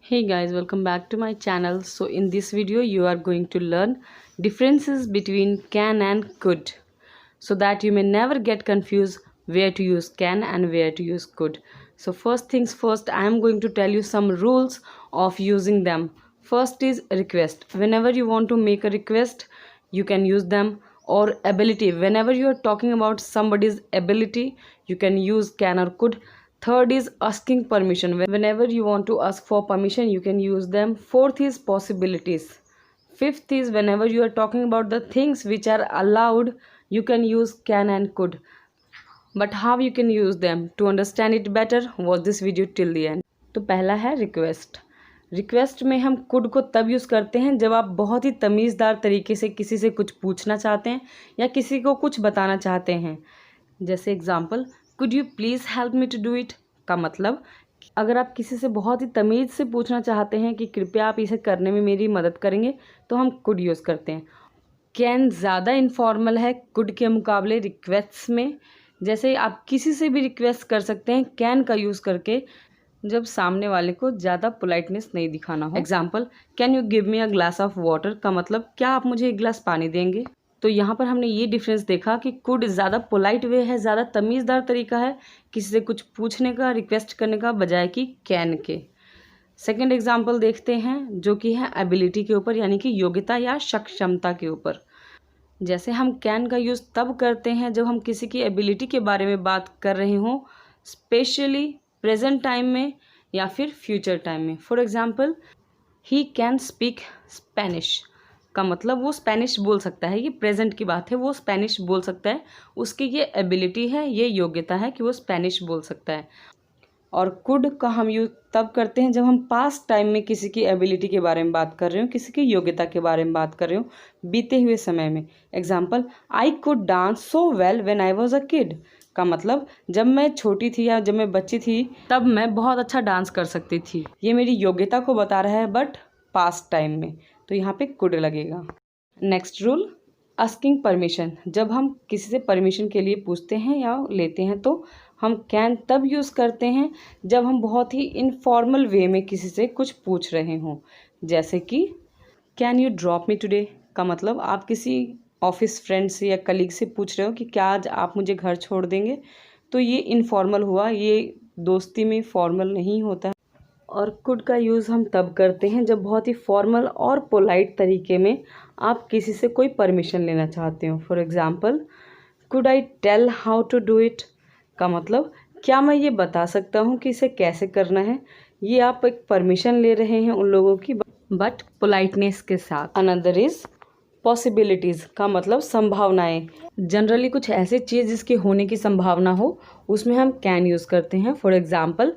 Hey guys, welcome back to my channel. So in this video you are going to learn differences between can and could, so that you may never get confused where to use can and where to use could. So first things first, I am going to tell you some rules of using them. First is request. Whenever you want to make a request, you can use them. Or ability, whenever you are talking about somebody's ability, you can use can or could. Third is asking permission. Whenever you want to ask for permission, you can use them. Fourth is possibilities. Fifth is whenever you are talking about the things which are allowed, you can use can and could. But how you can use them? To understand it better, watch this video till the end. तो पहला है request. Request में हम could को तब use करते हैं जब आप बहुत ही तमीज़दार तरीके से किसी से कुछ पूछना चाहते हैं या किसी को कुछ बताना चाहते हैं. जैसे example, could you please help me to do it का मतलब अगर आप किसी से बहुत ही तमीज़ से पूछना चाहते हैं कि कृपया आप इसे करने में मेरी मदद करेंगे, तो हम कुड यूज़ करते हैं. कैन ज़्यादा इनफॉर्मल है कुड के मुकाबले रिक्वेस्ट में. जैसे आप किसी से भी रिक्वेस्ट कर सकते हैं कैन का यूज़ करके जब सामने वाले को ज़्यादा पोलाइटनेस नहीं दिखाना हो. Example, can you give me a glass of water का मतलब क्या आप मुझे एक गिलास पानी देंगे. तो यहाँ पर हमने ये डिफरेंस देखा कि कुड ज़्यादा पोलाइट वे है, ज़्यादा तमीज़दार तरीका है किसी से कुछ पूछने का, रिक्वेस्ट करने का, बजाय कि कैन के. सेकेंड एग्जाम्पल देखते हैं जो कि है एबिलिटी के ऊपर, यानी कि योग्यता या सक्षमता के ऊपर. जैसे हम कैन का यूज़ तब करते हैं जब हम किसी की एबिलिटी के बारे में बात कर रहे हों, स्पेशली प्रेजेंट टाइम में या फिर फ्यूचर टाइम में. For example, he can speak Spanish का मतलब वो स्पेनिश बोल सकता है. ये प्रेजेंट की बात है, वो स्पेनिश बोल सकता है, उसकी ये एबिलिटी है, ये योग्यता है कि वो स्पेनिश बोल सकता है. और कुड का हम यूज़ तब करते हैं जब हम पास्ट टाइम में किसी की एबिलिटी के बारे में बात कर रहे हो, किसी की योग्यता के बारे में बात कर रहे हो, बीते हुए समय में. Example, I could dance so well when I was a kid का मतलब जब मैं छोटी थी या जब मैं बच्ची थी तब मैं बहुत अच्छा डांस कर सकती थी. ये मेरी योग्यता को बता रहा है बट पास्ट टाइम में, तो यहाँ पे कुड लगेगा. Next rule, asking permission. जब हम किसी से परमिशन के लिए पूछते हैं या लेते हैं तो हम कैन तब यूज़ करते हैं जब हम बहुत ही इनफॉर्मल वे में किसी से कुछ पूछ रहे हों. जैसे कि can you drop me today का मतलब आप किसी ऑफिस फ्रेंड से या कलीग से पूछ रहे हो कि क्या आज आप मुझे घर छोड़ देंगे. तो ये इनफॉर्मल हुआ, ये दोस्ती में फॉर्मल नहीं होता. और कुड का यूज़ हम तब करते हैं जब बहुत ही फॉर्मल और पोलाइट तरीके में आप किसी से कोई परमिशन लेना चाहते हो. For example, could I tell how to do it का मतलब क्या मैं ये बता सकता हूँ कि इसे कैसे करना है. ये आप एक परमिशन ले रहे हैं उन लोगों की, बट पोलाइटनेस के साथ. अनदर इज़ पॉसिबिलिटीज़ का मतलब संभावनाएं. जनरली कुछ ऐसी चीज़ जिसके होने की संभावना हो उसमें हम कैन यूज़ करते हैं. For example,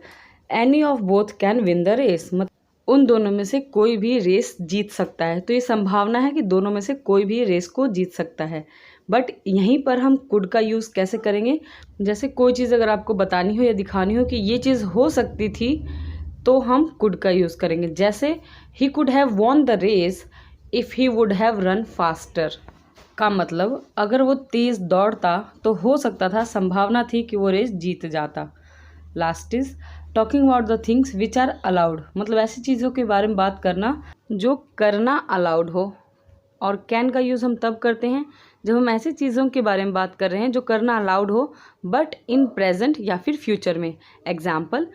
any of both can win the race, मतलब उन दोनों में से कोई भी रेस जीत सकता है. तो ये संभावना है कि दोनों में से कोई भी रेस को जीत सकता है. बट यहीं पर हम कुड का यूज़ कैसे करेंगे, जैसे कोई चीज़ अगर आपको बतानी हो या दिखानी हो कि ये चीज़ हो सकती थी तो हम कुड का यूज़ करेंगे. जैसे he could have won the race if he would have run faster का मतलब अगर वो तेज़ दौड़ता तो हो सकता था, संभावना थी कि वो रेस जीत जाता. Last is talking about the things which are allowed, मतलब ऐसी चीज़ों के बारे में बात करना जो करना अलाउड हो. और कैन का यूज़ हम तब करते हैं जब हम ऐसी चीज़ों के बारे में बात कर रहे हैं जो करना अलाउड हो बट इन प्रेजेंट या फिर फ्यूचर में. Example,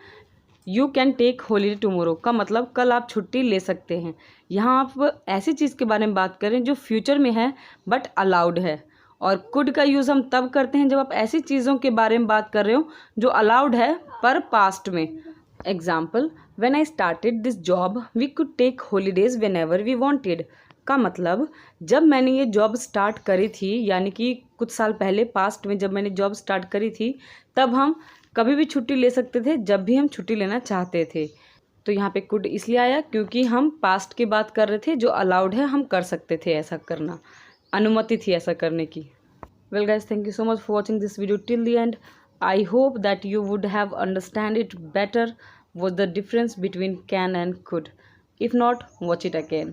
you can take holiday tomorrow का मतलब कल आप छुट्टी ले सकते हैं. यहाँ आप ऐसी चीज़ के बारे में बात करें जो फ्यूचर में है बट अलाउड है. और कुड का यूज़ हम तब करते हैं जब आप ऐसी चीज़ों के बारे में बात कर रहे हो जो अलाउड है पर पास्ट में. Example, when I started this job we could take holidays whenever we wanted का मतलब जब मैंने ये जॉब स्टार्ट करी थी, यानी कि कुछ साल पहले पास्ट में जब मैंने जॉब स्टार्ट करी थी तब हम कभी भी छुट्टी ले सकते थे जब भी हम छुट्टी लेना चाहते थे. तो यहाँ पे कुड इसलिए आया क्योंकि हम पास्ट की बात कर रहे थे, जो अलाउड है हम कर सकते थे, ऐसा करना अनुमति थी ऐसा करने की. Well guys, thank you so much for watching this video till the end. I hope that you would have understand it better what the difference between can and could. If not, watch it again.